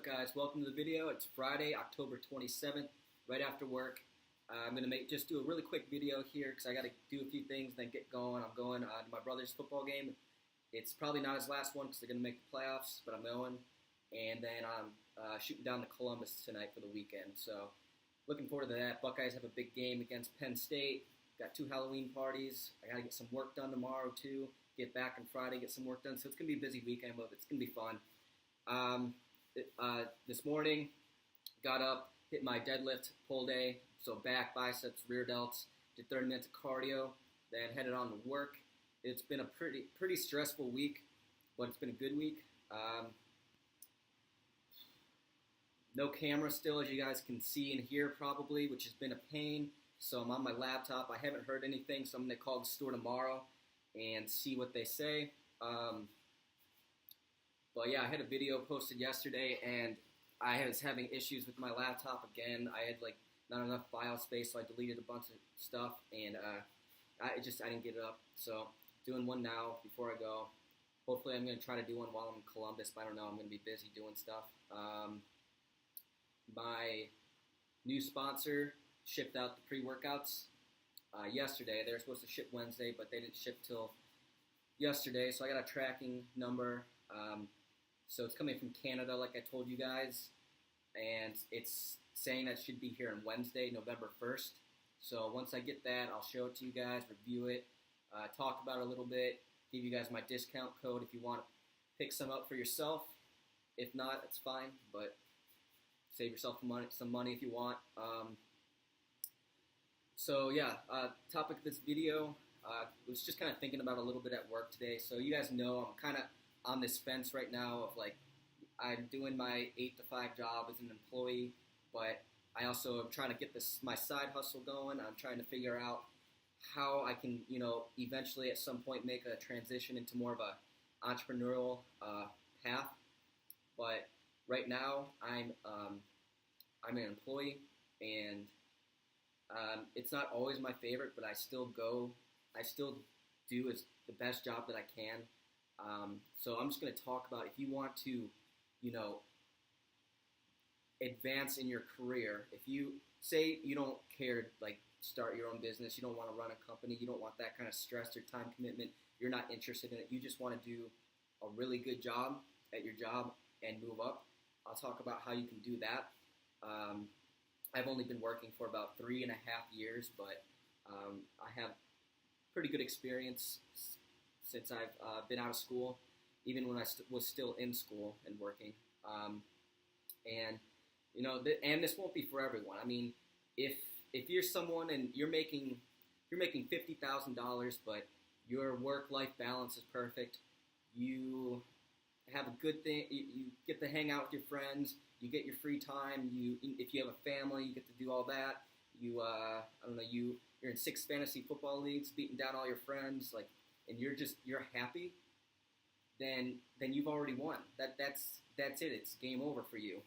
up, guys? Welcome to the video. It's Friday, October 27th, right after work. I'm going to do a really quick video here because I got to do a few things, then get going. I'm going to my brother's football game. It's probably not his last one because they're going to make the playoffs, but I'm going. And then I'm shooting down to Columbus tonight for the weekend. So looking forward to that. Buckeyes have a big game against Penn State. Got 2 Halloween parties. I got to get some work done tomorrow, too. Get back on Friday, get some work done. So it's going to be a busy weekend, but it's going to be fun. This morning, got up, hit my deadlift pull day, so back, biceps, rear delts, did 30 minutes of cardio, then headed on to work. It's been a pretty stressful week, but it's been a good week. No camera still, as you guys can see and hear probably, which has been a pain. So I'm on my laptop. I haven't heard anything, so I'm going to call the store tomorrow and see what they say. But yeah, I had a video posted yesterday, and I was having issues with my laptop again. I had not enough file space, so I deleted a bunch of stuff, and I didn't get it up. So doing one now before I go. Hopefully, I'm going to try to do one while I'm in Columbus, but I don't know. I'm going to be busy doing stuff. My new sponsor shipped out the pre-workouts yesterday. They were supposed to ship Wednesday, but they didn't ship till yesterday, so I got a tracking number. So it's coming from Canada, like I told you guys, and it's saying that should be here on Wednesday, November 1st. So once I get that, I'll show it to you guys, review it, talk about it a little bit, give you guys my discount code if you want to pick some up for yourself. If not, it's fine, but save yourself some money if you want. So yeah, topic of this video, was just kind of thinking about a little bit at work today. So you guys know I'm kind of on this fence right now of I'm doing my 8 to 5 job as an employee, but I also am trying to get my side hustle going. I'm trying to figure out how I can, eventually at some point make a transition into more of a entrepreneurial path. But right now I'm an employee, and it's not always my favorite, but I still do the best job that I can. So I'm just going to talk about if you want to, advance in your career. If you say you don't care, start your own business, you don't want to run a company, you don't want that kind of stress or time commitment, you're not interested in it, you just want to do a really good job at your job and move up, I'll talk about how you can do that. I've only been working for about 3.5 years, but I have pretty good experience since I've been out of school, even when I was still in school and working. And this won't be for everyone. I mean, if you're someone and you're making $50,000, but your work-life balance is perfect, you have a good thing, you get to hang out with your friends, you get your free time, if you have a family, you get to do all that. You're in 6 fantasy football leagues, beating down all your friends, and you're happy, then you've already won. That's it. It's game over for you.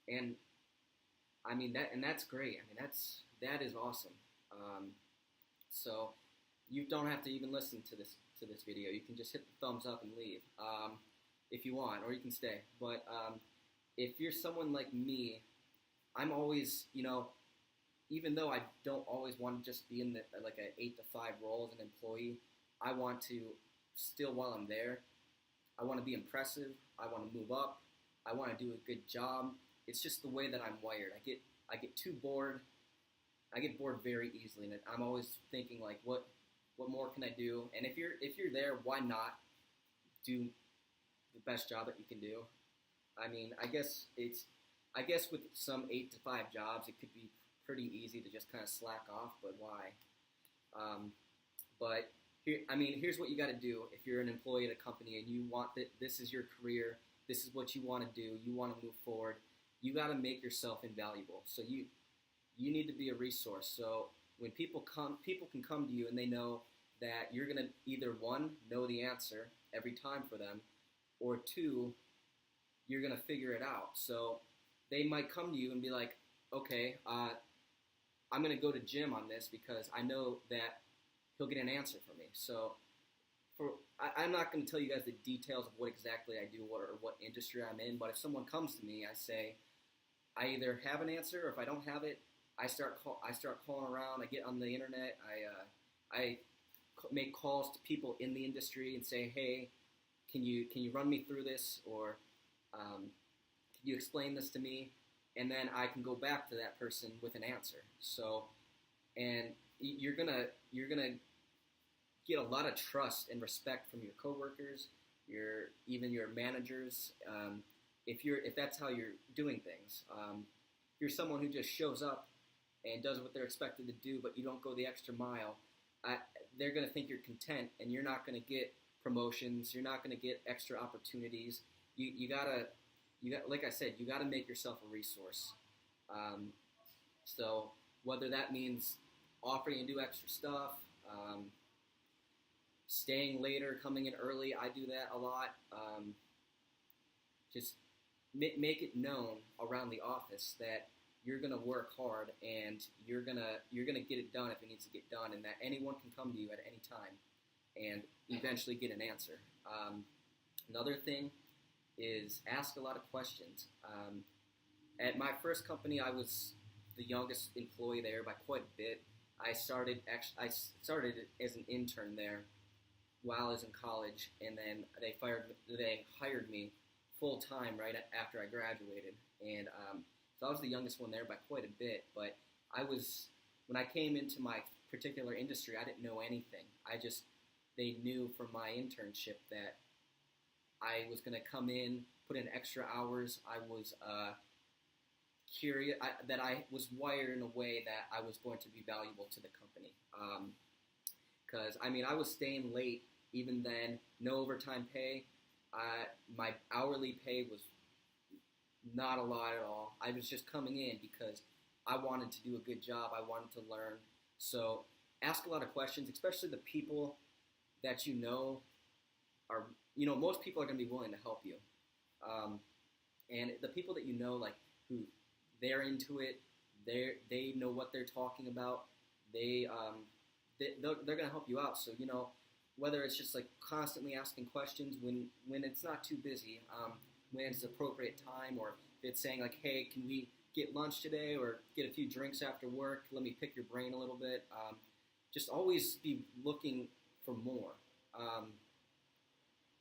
And I mean that's great. I mean that is awesome. So you don't have to even listen to this video. You can just hit the thumbs up and leave if you want, or you can stay. But if you're someone like me, I'm always, even though I don't always want to just be in an 8 to 5 role as an employee, I want to still, while I'm there, I want to be impressive. I want to move up. I want to do a good job. It's just the way that I'm wired. I get too bored. I get bored very easily, and I'm always thinking what more can I do? And if you're there, why not do the best job that you can do? I mean, I guess with some 8 to 5 jobs, it could be pretty easy to just kind of slack off, but why? But here's what you got to do if you're an employee at a company and you want this is your career, this is what you want to do, you want to move forward, you got to make yourself invaluable. So you need to be a resource. So when people can come to you and they know that you're going to either, 1, know the answer every time for them, or 2, you're going to figure it out. So they might come to you and be like, okay, I'm going to go to Jim on this because I know that he'll get an answer from me. So I'm not going to tell you guys the details of what exactly I do or what industry I'm in, but if someone comes to me, I say I either have an answer, or if I don't have it, I start calling around. I get on the internet. I make calls to people in the industry and say, hey, can you run me through this, or can you explain this to me? And then I can go back to that person with an answer. So, and you're gonna get a lot of trust and respect from your coworkers, even your managers. If that's how you're doing things, if you're someone who just shows up and does what they're expected to do, but you don't go the extra mile, they're gonna think you're content, and you're not gonna get promotions. You're not gonna get extra opportunities. You gotta, like I said, you gotta make yourself a resource. So whether that means offering to do extra stuff, staying later, coming in early. I do that a lot. Just make it known around the office that you're gonna work hard, and you're gonna get it done if it needs to get done, and that anyone can come to you at any time and eventually get an answer. Another thing is ask a lot of questions. At my first company, I was the youngest employee there by quite a bit. I started as an intern there while I was in college, and then they hired me full time right after I graduated, and so I was the youngest one there by quite a bit. But when I came into my particular industry, I didn't know anything. They knew from my internship that I was going to come in, put in extra hours. I was curious, that I was wired in a way that I was going to be valuable to the company. Because, I was staying late even then, no overtime pay. My hourly pay was not a lot at all. I was just coming in because I wanted to do a good job. I wanted to learn. So ask a lot of questions, especially the people that are, most people are going to be willing to help you. And the people that like, who they're into it, they know what they're talking about, they're going to help you out. So, whether it's just like constantly asking questions when it's not too busy, when it's appropriate time, or if it's saying like, hey, can we get lunch today, or get a few drinks after work, let me pick your brain a little bit. Just always be looking for more.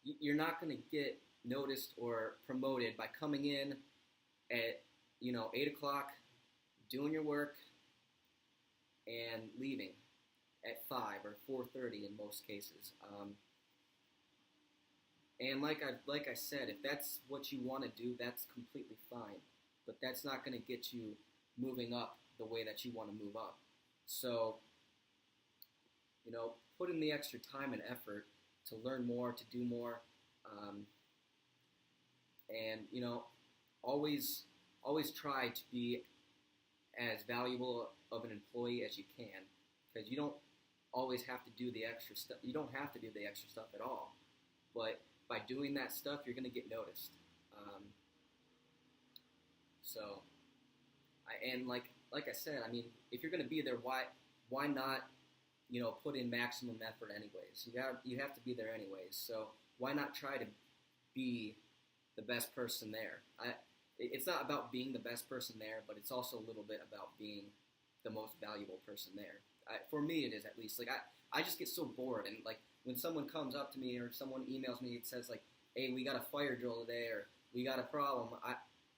You're not going to get noticed or promoted by coming in at 8 o'clock, doing your work, and leaving at 5 or 4:30 in most cases. And like I said, if that's what you want to do, that's completely fine. But that's not going to get you moving up the way that you want to move up. So, put in the extra time and effort to learn more, to do more, and always try to be as valuable of an employee as you can, because you don't always have to do the extra stuff. You don't have to do the extra stuff at all, but by doing that stuff, you're going to get noticed. And like I said, if you're going to be there, why not put in maximum effort anyways? You have to be there anyways. So why not try to be the best person there? It's not about being the best person there, but it's also a little bit about being the most valuable person there. For me, it is, at least. Like I just get so bored, and like when someone comes up to me or someone emails me, it says like, "Hey, we got a fire drill today," or "We got a problem."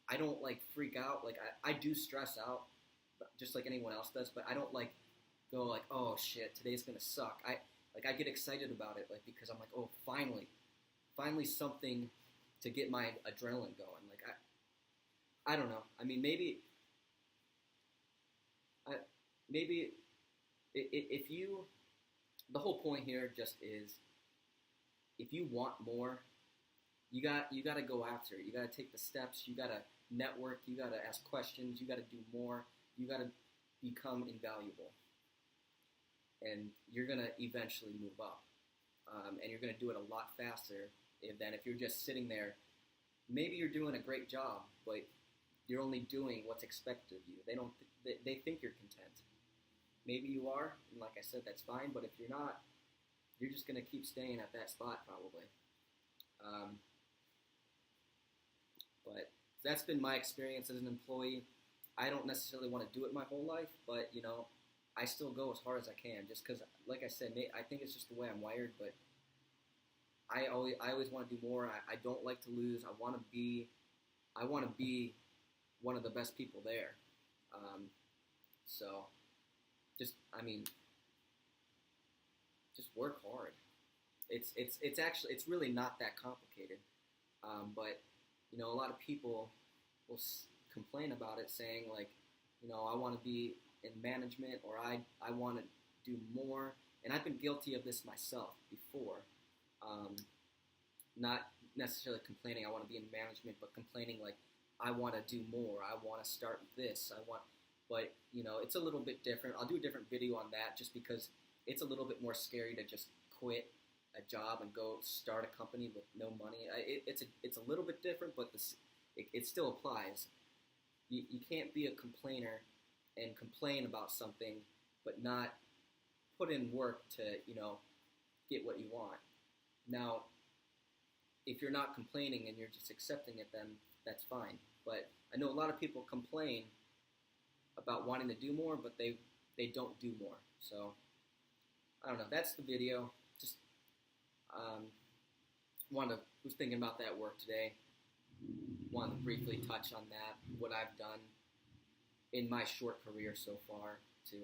I don't like freak out. Like I do stress out, just like anyone else does, but I don't like go like, "Oh shit, today's gonna suck." I get excited about it, like, because I'm like, "Oh, finally something to get my adrenaline going." Like I don't know. Maybe if you, the whole point here just is, if you want more, you got to go after it. You got to take the steps. You got to network. You got to ask questions. You got to do more. You got to become invaluable, and you're gonna eventually move up, and you're gonna do it a lot faster than if you're just sitting there. Maybe you're doing a great job, but you're only doing what's expected of you. They think you're content. Maybe you are, and like I said, that's fine. But if you're not, you're just going to keep staying at that spot probably. But that's been my experience as an employee. I don't necessarily want to do it my whole life, but I still go as hard as I can, just because, like I said, I think it's just the way I'm wired. But I always want to do more. I don't like to lose. I want to be one of the best people there. So just work hard. It's actually really not that complicated. But a lot of people will complain about it, saying like, I want to be in management, or I want to do more. And I've been guilty of this myself before. Not necessarily complaining I want to be in management, but complaining like I want to do more. I want to start this. But it's a little bit different. I'll do a different video on that, just because it's a little bit more scary to just quit a job and go start a company with no money. It's a little bit different, but it still applies. You can't be a complainer and complain about something, but not put in work to get what you want. Now, if you're not complaining and you're just accepting it, then that's fine. But I know a lot of people complain about wanting to do more, but they don't do more. So I don't know. That's the video. Just was thinking about that work today. Wanted to briefly touch on that, what I've done in my short career so far to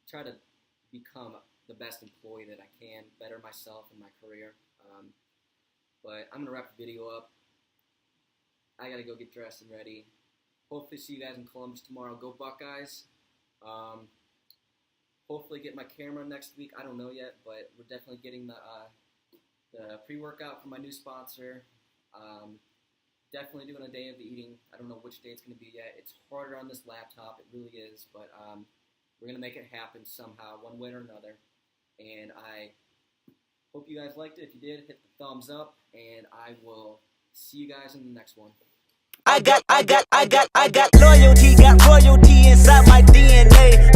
try to become the best employee that I can, better myself in my career. But I'm going to wrap the video up. I got to go get dressed and ready. Hopefully see you guys in Columbus tomorrow. Go Buckeyes. Hopefully get my camera next week. I don't know yet, but we're definitely getting the pre-workout from my new sponsor. Definitely doing a day of the eating. I don't know which day it's going to be yet. It's harder on this laptop. It really is. But we're going to make it happen somehow, one way or another. And I hope you guys liked it. If you did, hit the thumbs up. And I will see you guys in the next one. I got loyalty, got royalty inside my DNA.